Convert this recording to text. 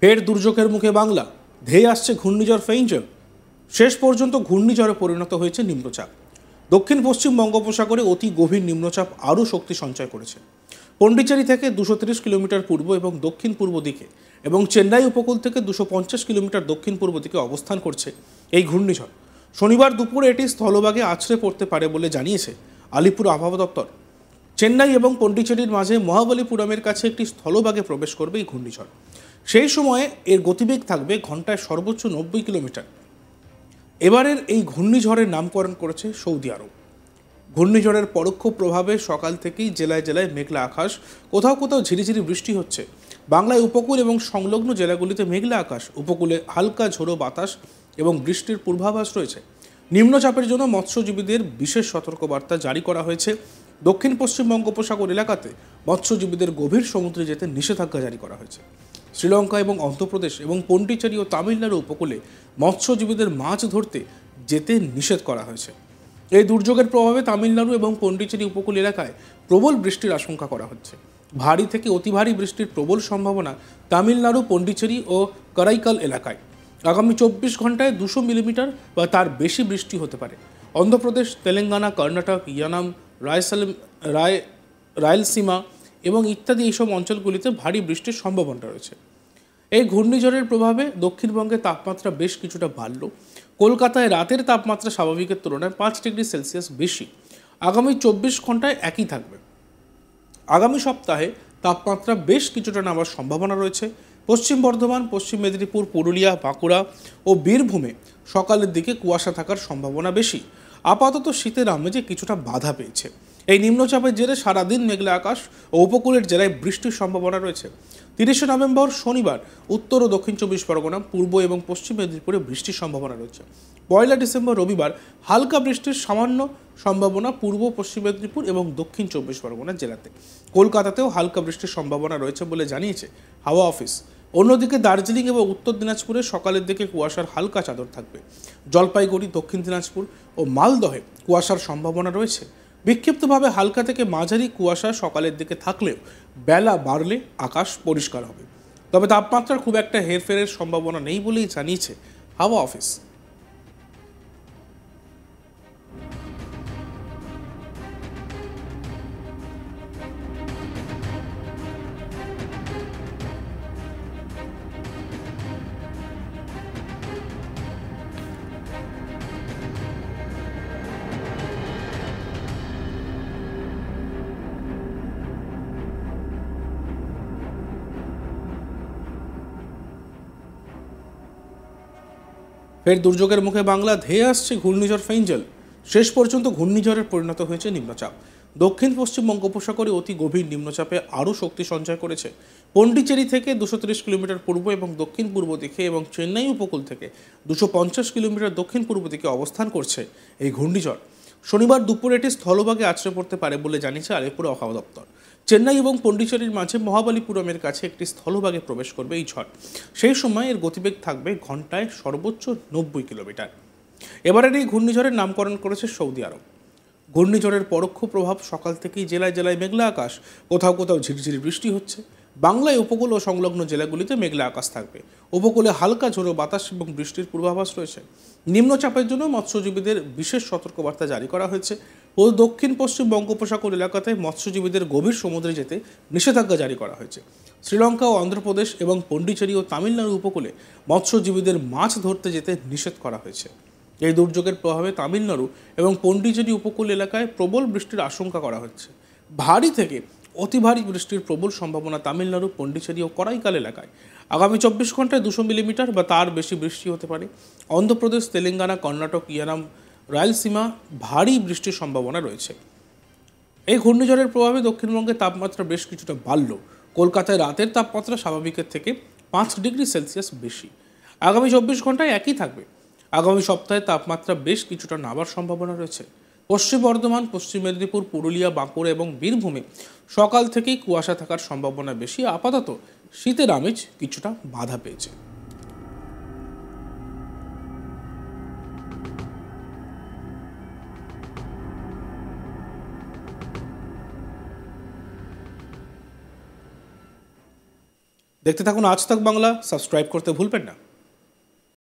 ফের দুর্যোগের মুখে বাংলা, ধেয়ে আসছে ঘূর্ণিঝড় ফেইঞ্জেল। শেষ পর্যন্ত ঘূর্ণিঝড়ে পরিণত হয়েছে নিম্নচাপ। দক্ষিণ পশ্চিম বঙ্গোপসাগরে অতি গভীর নিম্নচাপ আরও শক্তি সঞ্চয় করেছে। পন্ডিচেরি থেকে 230 কিলোমিটার পূর্ব এবং দক্ষিণ পূর্ব দিকে এবং চেন্নাই উপকূল থেকে 250 কিলোমিটার দক্ষিণ পূর্ব দিকে অবস্থান করছে এই ঘূর্ণিঝড়। শনিবার দুপুরে এটি স্থলভাগে আছড়ে পড়তে পারে বলে জানিয়েছে আলিপুর আবহাওয়া দপ্তর। চেন্নাই এবং পন্ডিচেরির মাঝে মহাবলীপুরমের কাছে একটি স্থলভাগে প্রবেশ করবে এই ঘূর্ণিঝড়। সেই সময়ে এর গতিবেগ থাকবে ঘন্টায় সর্বোচ্চ 90 কিলোমিটার। এবারের এই ঘূর্ণিঝড়ের নামকরণ করেছে সৌদি আরব। ঘূর্ণিঝড়ের পরোক্ষ প্রভাবে সকাল থেকেই জেলায় জেলায় মেঘলা আকাশ, কোথাও কোথাও ঝিরিঝিরি বৃষ্টি হচ্ছে। বাংলায় উপকূল এবং সংলগ্ন জেলাগুলিতে মেঘলা আকাশ, উপকূলে হালকা ঝোড়ো বাতাস এবং বৃষ্টির পূর্বাভাস রয়েছে। নিম্নচাপের জন্য মৎস্যজীবীদের বিশেষ সতর্কবার্তা জারি করা হয়েছে। দক্ষিণ পশ্চিম বঙ্গোপসাগর এলাকাতে মৎস্যজীবীদের গভীর সমুদ্রে যেতে নিষেধাজ্ঞা জারি করা হয়েছে। শ্রীলঙ্কা এবং অন্ধ্রপ্রদেশ এবং পন্ডিচেরি ও তামিলনাড়ু উপকূলে মৎস্যজীবীদের মাছ ধরতে যেতে নিষেধ করা হয়েছে। এই দুর্যোগের প্রভাবে তামিলনাড়ু এবং পন্ডিচেরি উপকূল এলাকায় প্রবল বৃষ্টির আশঙ্কা করা হচ্ছে। ভারী থেকে অতি ভারী বৃষ্টির প্রবল সম্ভাবনা তামিলনাড়ু, পন্ডিচেরি ও কারাইকাল এলাকায়। আগামী 24 ঘন্টায় 200 মিলিমিটার বা তার বেশি বৃষ্টি হতে পারে। অন্ধ্রপ্রদেশ, তেলেঙ্গানা, কর্ণাটক, ইয়ানাম, রায়লসীমা এবং ইত্যাদি এইসব অঞ্চলগুলিতে ভারী বৃষ্টির সম্ভাবনা রয়েছে। এই ঘূর্ণিঝড়ের প্রভাবে দক্ষিণবঙ্গে তাপমাত্রা বেশ কিছুটা বাড়ল। কলকাতায় রাতের তাপমাত্রা স্বাভাবিকের তুলনায় 5 ডিগ্রি সেলসিয়াস বেশি। আগামী 24 ঘন্টায় একই থাকবে। আগামী সপ্তাহে তাপমাত্রা বেশ কিছুটা নামার সম্ভাবনা রয়েছে। পশ্চিম বর্ধমান, পশ্চিম মেদিনীপুর, পুরুলিয়া, বাঁকুড়া ও বীরভূমে সকালের দিকে কুয়াশা থাকার সম্ভাবনা বেশি। আপাতত শীতের আমেজে কিছুটা বাধা পেয়েছে। এই নিম্নচাপের জেরে সারাদিন মেঘলা আকাশ ও উপকূলের জেলায় বৃষ্টির সম্ভাবনা রয়েছে। 30 নভেম্বর শনিবার উত্তর ও দক্ষিণ 24 পরগনা, পূর্ব এবং পশ্চিম মেদিনীপুরে বৃষ্টির সম্ভাবনা রয়েছে। 1 ডিসেম্বর রবিবার হালকা বৃষ্টির সামান্য সম্ভাবনা পূর্ব পশ্চিম মেদিনীপুর এবং দক্ষিণ 24 পরগনা জেলাতে। কলকাতাতেও হালকা বৃষ্টির সম্ভাবনা রয়েছে বলে জানিয়েছে হাওয়া অফিস। অন্যদিকে দার্জিলিং এবং উত্তর দিনাজপুরে সকালের দিকে কুয়াশার হালকা চাদর থাকবে। জলপাইগুড়ি, দক্ষিণ দিনাজপুর ও মালদহে কুয়াশার সম্ভাবনা রয়েছে। বিক্ষিপ্তভাবে হালকা থেকে মাঝারি কুয়াশা সকালের দিকে থাকলেও বেলা বাড়লে আকাশ পরিষ্কার হবে। তবে তাপমাত্রার খুব একটা হেরফেরের সম্ভাবনা নেই বলেই জানিয়েছে হাওয়া অফিস। ফের দুর্যোগের মুখে বাংলা, ধেয়ে আসছে ঘূর্ণিঝড় ফেইঞ্জেল। শেষ পর্যন্ত ঘূর্ণিঝড়ের পরিণত হয়েছে নিম্নচাপ। দক্ষিণ পশ্চিম বঙ্গোপসাগরে অতি গভীর নিম্নচাপে আরও শক্তি সঞ্চয় করেছে। পন্ডিচেরি থেকে 230 কিলোমিটার পূর্ব এবং দক্ষিণ পূর্ব দিকে এবং চেন্নাই উপকূল থেকে 250 কিলোমিটার দক্ষিণ পূর্ব দিকে অবস্থান করছে এই ঘূর্ণিঝড়। শনিবার দুপুরে এটি স্থলভাগে আছড়ে পড়তে পারে বলে জানিয়েছে আলিপুর আবহাওয়া দপ্তর। চেন্নাই এবং পন্ডিচেরির মাঝে মহাবলীপুরমের কাছে একটি স্থলভাগে প্রবেশ করবে এই ঝড়। সেই সময় এর গতিবেগ থাকবে ঘন্টায় সর্বোচ্চ 90 কিলোমিটার। এবারের এই ঘূর্ণিঝড়ের নামকরণ করেছে সৌদি আরব। ঘূর্ণিঝড়ের পরোক্ষ প্রভাব সকাল থেকেই জেলায় জেলায় মেঘলা আকাশ, কোথাও কোথাও ঝিরঝিরি বৃষ্টি হচ্ছে। বাংলায় উপকূল ও সংলগ্ন জেলাগুলিতে মেঘলা আকাশ থাকবে। উপকূলে হালকা ঝোড়ো বাতাস এবং বৃষ্টির পূর্বাভাস রয়েছে। নিম্নচাপের জন্য মৎস্যজীবীদের বিশেষ সতর্কবার্তা জারি করা হয়েছে ও দক্ষিণ পশ্চিম বঙ্গোপসাগর এলাকাতে মৎস্যজীবীদের গভীর সমুদ্রে যেতে নিষেধাজ্ঞা জারি করা হয়েছে। শ্রীলঙ্কা ও অন্ধ্রপ্রদেশ এবং পন্ডিচেরি ও তামিলনাড়ু উপকূলে মৎস্যজীবীদের মাছ ধরতে যেতে নিষেধ করা হয়েছে। এই দুর্যোগের প্রভাবে তামিলনাড়ু এবং পন্ডিচেরি উপকূল এলাকায় প্রবল বৃষ্টির আশঙ্কা করা হচ্ছে। ভারী থেকে অতি ভারী বৃষ্টির প্রবল সম্ভাবনা তামিলনাড়ু, পন্ডিচেরি ও করাইকাল এলাকায়। আগামী 24 ঘন্টায় 200 মিলিমিটার বা তার বেশি বৃষ্টি হতে পারে। অন্ধ্রপ্রদেশ, তেলেঙ্গানা, কর্ণাটক, ইয়ানাম, রায়লসীমা ভারী বৃষ্টির সম্ভাবনা রয়েছে। এই ঘূর্ণিঝড়ের প্রভাবে দক্ষিণবঙ্গের তাপমাত্রা বেশ কিছুটা বাড়ল। কলকাতায় রাতের তাপমাত্রা স্বাভাবিকের থেকে 5 ডিগ্রি সেলসিয়াস বেশি। আগামী 24 ঘন্টায় একই থাকবে। আগামী সপ্তাহে তাপমাত্রা বেশ কিছুটা নামার সম্ভাবনা রয়েছে। পশ্চিম বর্ধমান, পশ্চিম মেদিনীপুর, পুরুলিয়া, বাঁকুড়া এবং বীরভূমে সকাল থেকেই কুয়াশা থাকার সম্ভাবনা বেশি। আপাতত শীতের আমেজ কিছুটা বাধা পেয়েছে। দেখতে থাকুন আজ তাক বাংলা, সাবস্ক্রাইব করতে ভুলবেন না।